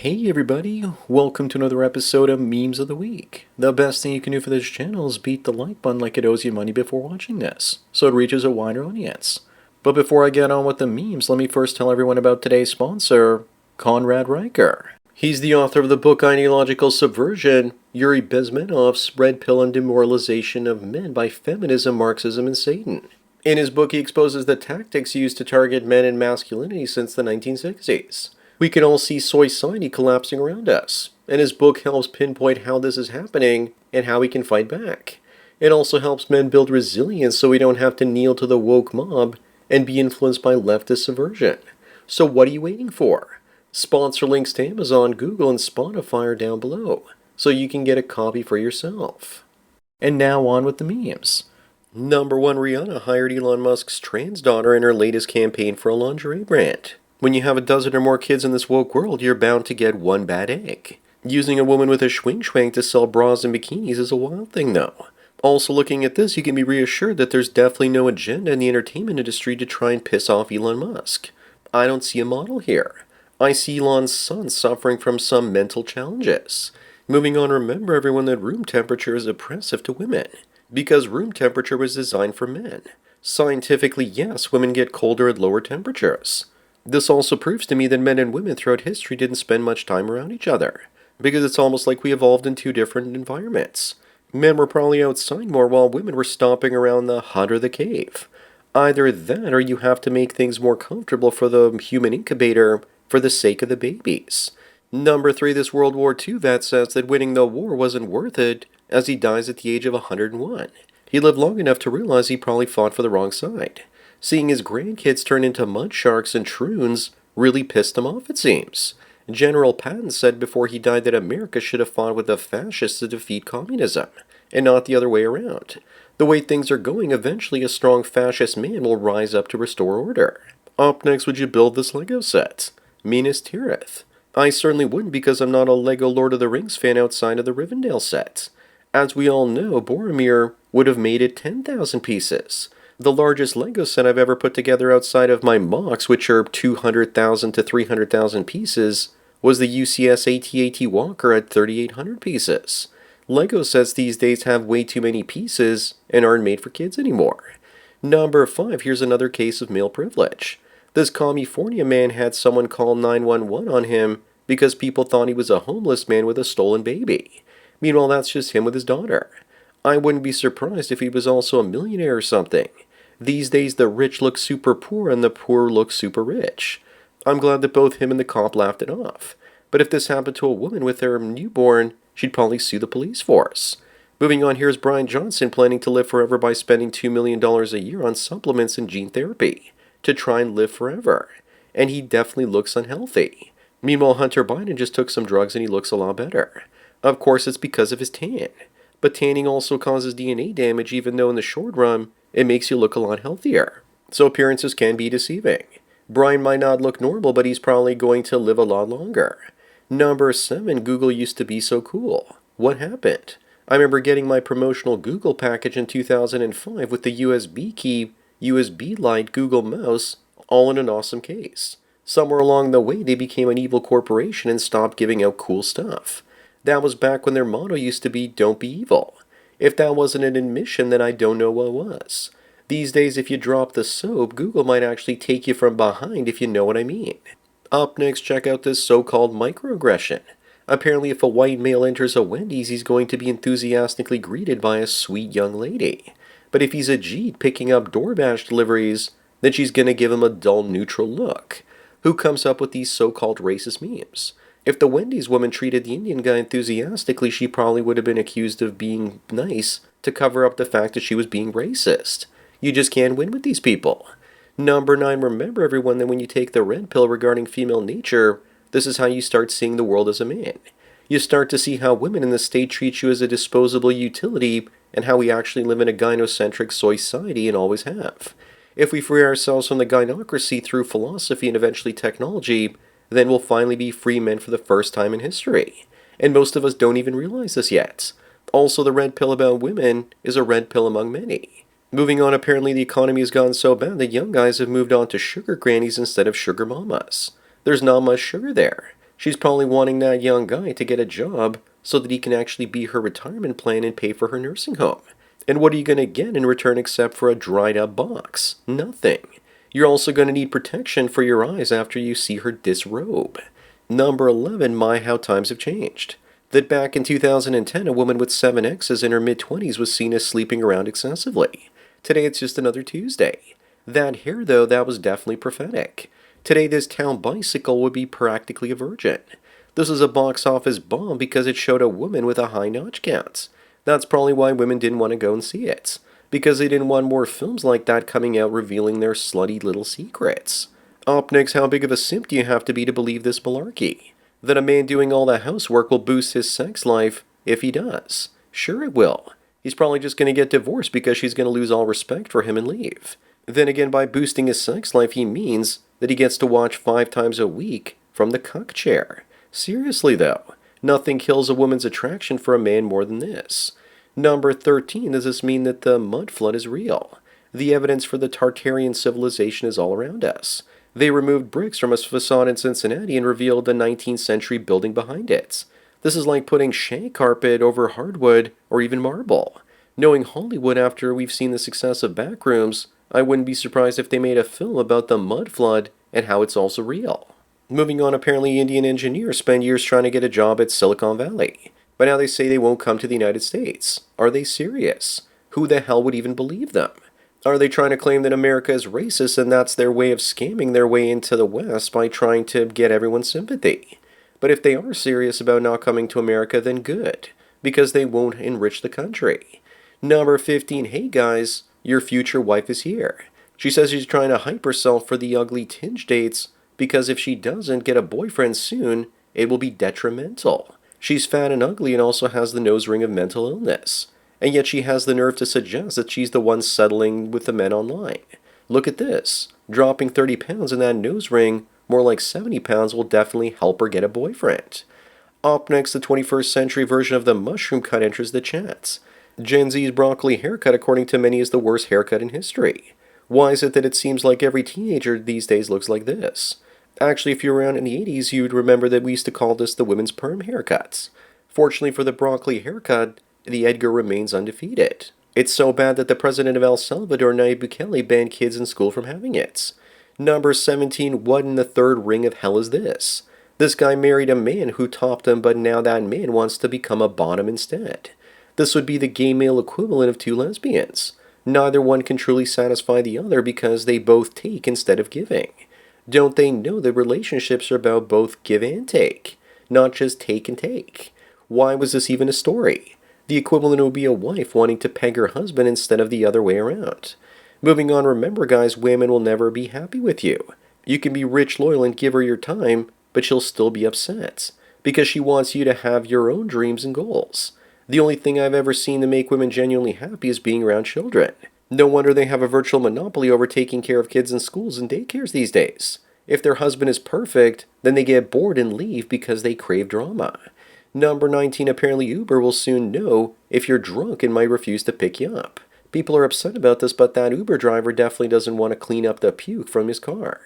Hey everybody, welcome to another episode of Memes of the Week. The best thing you can do for this channel is beat the like button like it owes you money before watching this, so it reaches a wider audience. But before I get on with the memes, let me first tell everyone about today's sponsor, Conrad Riker. He's the author of the book Ideological Subversion, Yuri Bezmenov's Red Pill and Demoralization of Men by Feminism, Marxism, and Satan. In his book, he exposes the tactics used to target men and masculinity since the 1960s. We can all see society collapsing around us, and his book helps pinpoint how this is happening and how we can fight back. It also helps men build resilience so we don't have to kneel to the woke mob and be influenced by leftist subversion. So what are you waiting for? Sponsor links to Amazon, Google, and Spotify are down below, so you can get a copy for yourself. And now on with the memes. Number 1, Rihanna hired Elon Musk's trans daughter in her latest campaign for a lingerie brand. When you have a dozen or more kids in this woke world, you're bound to get one bad egg. Using a woman with a schwing to sell bras and bikinis is a wild thing, though. Also, looking at this, you can be reassured that there's definitely no agenda in the entertainment industry to try and piss off Elon Musk. I don't see a model here. I see Elon's son suffering from some mental challenges. Moving on, remember everyone that room temperature is oppressive to women, because room temperature was designed for men. Scientifically, yes, women get colder at lower temperatures. This also proves to me that men and women throughout history didn't spend much time around each other, because it's almost like we evolved in two different environments. Men were probably outside more while women were stomping around the hut or the cave. Either that or you have to make things more comfortable for the human incubator for the sake of the babies. Number 3, this World War II vet says that winning the war wasn't worth it as he dies at the age of 101. He lived long enough to realize he probably fought for the wrong side. Seeing his grandkids turn into mud sharks and troons really pissed him off, it seems. General Patton said before he died that America should have fought with the fascists to defeat communism, and not the other way around. The way things are going, eventually a strong fascist man will rise up to restore order. Up next, would you build this Lego set? Minas Tirith. I certainly wouldn't, because I'm not a Lego Lord of the Rings fan outside of the Rivendell set. As we all know, Boromir would have made it 10,000 pieces. The largest Lego set I've ever put together outside of my mocks, which are 200,000 to 300,000 pieces, was the UCS AT-AT Walker at 3,800 pieces. Lego sets these days have way too many pieces and aren't made for kids anymore. Number 5, here's another case of male privilege. This California man had someone call 911 on him because people thought he was a homeless man with a stolen baby. Meanwhile, that's just him with his daughter. I wouldn't be surprised if he was also a millionaire or something. These days, the rich look super poor and the poor look super rich. I'm glad that both him and the cop laughed it off. But if this happened to a woman with her newborn, she'd probably sue the police force. Moving on, here's Brian Johnson planning to live forever by spending $2 million a year on supplements and gene therapy to try and live forever. And he definitely looks unhealthy. Meanwhile, Hunter Biden just took some drugs and he looks a lot better. Of course, it's because of his tan. But tanning also causes DNA damage, even though in the short run, it makes you look a lot healthier. So appearances can be deceiving. Brian might not look normal, but he's probably going to live a lot longer. Number 7, Google used to be so cool. What happened? I remember getting my promotional Google package in 2005 with the USB key, USB light, Google mouse, all in an awesome case. Somewhere along the way, they became an evil corporation and stopped giving out cool stuff. That was back when their motto used to be, "Don't be evil." If that wasn't an admission, then I don't know what was. These days, if you drop the soap, Google might actually take you from behind, if you know what I mean. Up next, check out this so-called microaggression. Apparently, if a white male enters a Wendy's, he's going to be enthusiastically greeted by a sweet young lady. But if he's a Jeet picking up DoorDash deliveries, then she's going to give him a dull, neutral look. Who comes up with these so-called racist memes? If the Wendy's woman treated the Indian guy enthusiastically, she probably would have been accused of being nice to cover up the fact that she was being racist. You just can't win with these people. Number 9, remember everyone that when you take the red pill regarding female nature, this is how you start seeing the world as a man. You start to see how women in the state treat you as a disposable utility and how we actually live in a gynocentric society and always have. If we free ourselves from the gynocracy through philosophy and eventually technology, then we'll finally be free men for the first time in history. And most of us don't even realize this yet. Also, the red pill about women is a red pill among many. Moving on, apparently the economy has gone so bad that young guys have moved on to sugar grannies instead of sugar mamas. There's not much sugar there. She's probably wanting that young guy to get a job so that he can actually be her retirement plan and pay for her nursing home. And what are you going to get in return except for a dried up box? Nothing. You're also going to need protection for your eyes after you see her disrobe. Number 11, my how times have changed. That back in 2010, a woman with 7Xs in her mid-20s was seen as sleeping around excessively. Today it's just another Tuesday. That hair, though, that was definitely prophetic. Today this town bicycle would be practically a virgin. This is a box office bomb because it showed a woman with a high notch count. That's probably why women didn't want to go and see it. Because they didn't want more films like that coming out revealing their slutty little secrets. Up next, how big of a simp do you have to be to believe this malarkey? That a man doing all the housework will boost his sex life if he does. Sure it will. He's probably just going to get divorced because she's going to lose all respect for him and leave. Then again, by boosting his sex life, he means that he gets to watch 5 times a week from the cuck chair. Seriously though, nothing kills a woman's attraction for a man more than this. Number 13, does this mean that the mud flood is real? The evidence for the Tartarian civilization is all around us. They removed bricks from a facade in Cincinnati and revealed a 19th century building behind it. This is like putting shag carpet over hardwood or even marble. Knowing Hollywood after we've seen the success of Backrooms, I wouldn't be surprised if they made a film about the mud flood and how it's also real. Moving on, apparently Indian engineers spend years trying to get a job at Silicon Valley. But now they say they won't come to the United States. Are they serious? Who the hell would even believe them? Are they trying to claim that America is racist and that's their way of scamming their way into the West by trying to get everyone's sympathy? But if they are serious about not coming to America, then good, because they won't enrich the country. Number 15, hey guys, your future wife is here. She says she's trying to hype herself for the ugly tinge dates because if she doesn't get a boyfriend soon, it will be detrimental. She's fat and ugly and also has the nose ring of mental illness. And yet she has the nerve to suggest that she's the one settling with the men online. Look at this. Dropping 30 pounds in that nose ring, more like 70 pounds, will definitely help her get a boyfriend. Up next, the 21st century version of the mushroom cut enters the chats. Gen Z's broccoli haircut, according to many, is the worst haircut in history. Why is it that it seems like every teenager these days looks like this? Actually, if you were around in the 80s, you'd remember that we used to call this the women's perm haircuts. Fortunately for the broccoli haircut, the Edgar remains undefeated. It's so bad that the president of El Salvador, Nayib Bukele, banned kids in school from having it. Number 17, what in the third ring of hell is this? This guy married a man who topped him, but now that man wants to become a bottom instead. This would be the gay male equivalent of 2 lesbians. Neither one can truly satisfy the other because they both take instead of giving. Don't they know that relationships are about both give and take, not just take and take? Why was this even a story? The equivalent would be a wife wanting to peg her husband instead of the other way around. Moving on, remember guys, women will never be happy with you. You can be rich, loyal, and give her your time, but she'll still be upset because she wants you to have your own dreams and goals. The only thing I've ever seen to make women genuinely happy is being around children. No wonder they have a virtual monopoly over taking care of kids in schools and daycares these days. If their husband is perfect, then they get bored and leave because they crave drama. Number 19, apparently Uber will soon know if you're drunk and might refuse to pick you up. People are upset about this, but that Uber driver definitely doesn't want to clean up the puke from his car.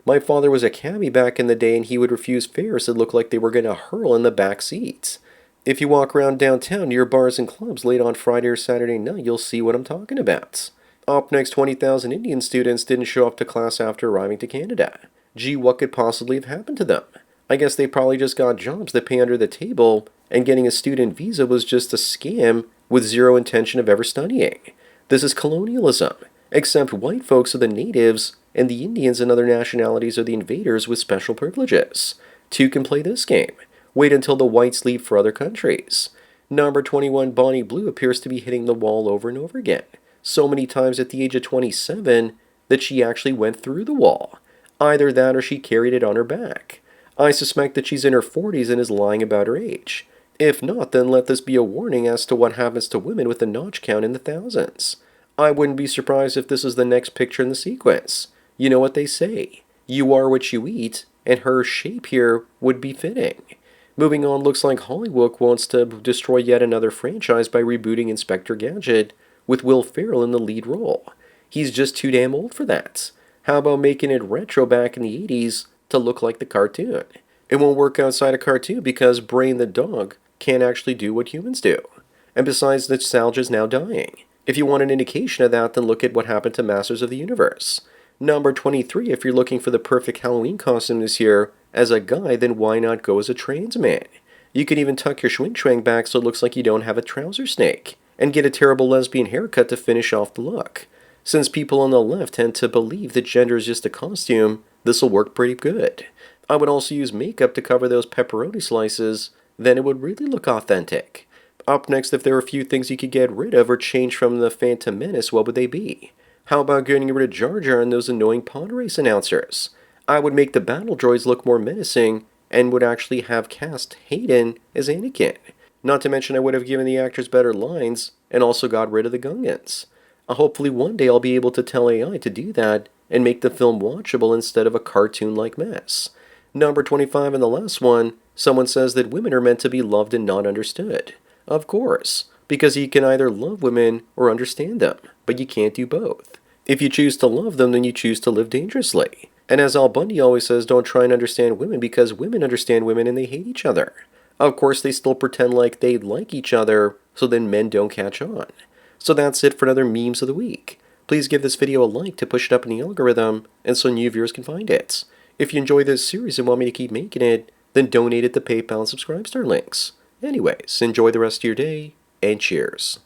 My father was a cabbie back in the day and he would refuse fares that looked like they were going to hurl in the back seats. If you walk around downtown near bars and clubs late on Friday or Saturday night, you'll see what I'm talking about. Up next, 20,000 Indian students didn't show up to class after arriving to Canada. Gee, what could possibly have happened to them? I guess they probably just got jobs that pay under the table, and getting a student visa was just a scam with zero intention of ever studying. This is colonialism, except white folks are the natives, and the Indians and other nationalities are the invaders with special privileges. 2 can play this game. Wait until the whites leave for other countries. Number 21, Bonnie Blue appears to be hitting the wall over and over again. So many times at the age of 27 that she actually went through the wall. Either that or she carried it on her back. I suspect that she's in her 40s and is lying about her age. If not, then let this be a warning as to what happens to women with a notch count in the thousands. I wouldn't be surprised if this is the next picture in the sequence. You know what they say. You are what you eat, and her shape here would be fitting. Moving on, looks like Hollywood wants to destroy yet another franchise by rebooting Inspector Gadget with Will Ferrell in the lead role. He's just too damn old for that. How about making it retro back in the 80s to look like the cartoon? It won't work outside a cartoon because Brain the dog can't actually do what humans do. And besides, nostalgia is now dying. If you want an indication of that, then look at what happened to Masters of the Universe. Number 23, if you're looking for the perfect Halloween costume this year, as a guy, then why not go as a trans man? You can even tuck your schwing back so it looks like you don't have a trouser snake, and get a terrible lesbian haircut to finish off the look. Since people on the left tend to believe that gender is just a costume, this will work pretty good. I would also use makeup to cover those pepperoni slices, then it would really look authentic. Up next, if there are a few things you could get rid of or change from the Phantom Menace, what would they be? How about getting rid of Jar Jar and those annoying pod race announcers? I would make the battle droids look more menacing, and would actually have cast Hayden as Anakin. Not to mention I would have given the actors better lines, and also got rid of the Gungans. Hopefully one day I'll be able to tell AI to do that, and make the film watchable instead of a cartoon-like mess. Number 25 and the last one, someone says that women are meant to be loved and not understood. Of course, because you can either love women or understand them, but you can't do both. If you choose to love them, then you choose to live dangerously. And as Al Bundy always says, don't try and understand women because women understand women and they hate each other. Of course, they still pretend like they like each other, so then men don't catch on. So that's it for another Memes of the Week. Please give this video a like to push it up in the algorithm, and so new viewers can find it. If you enjoy this series and want me to keep making it, then donate at the PayPal and Subscribestar links. Anyways, enjoy the rest of your day, and cheers.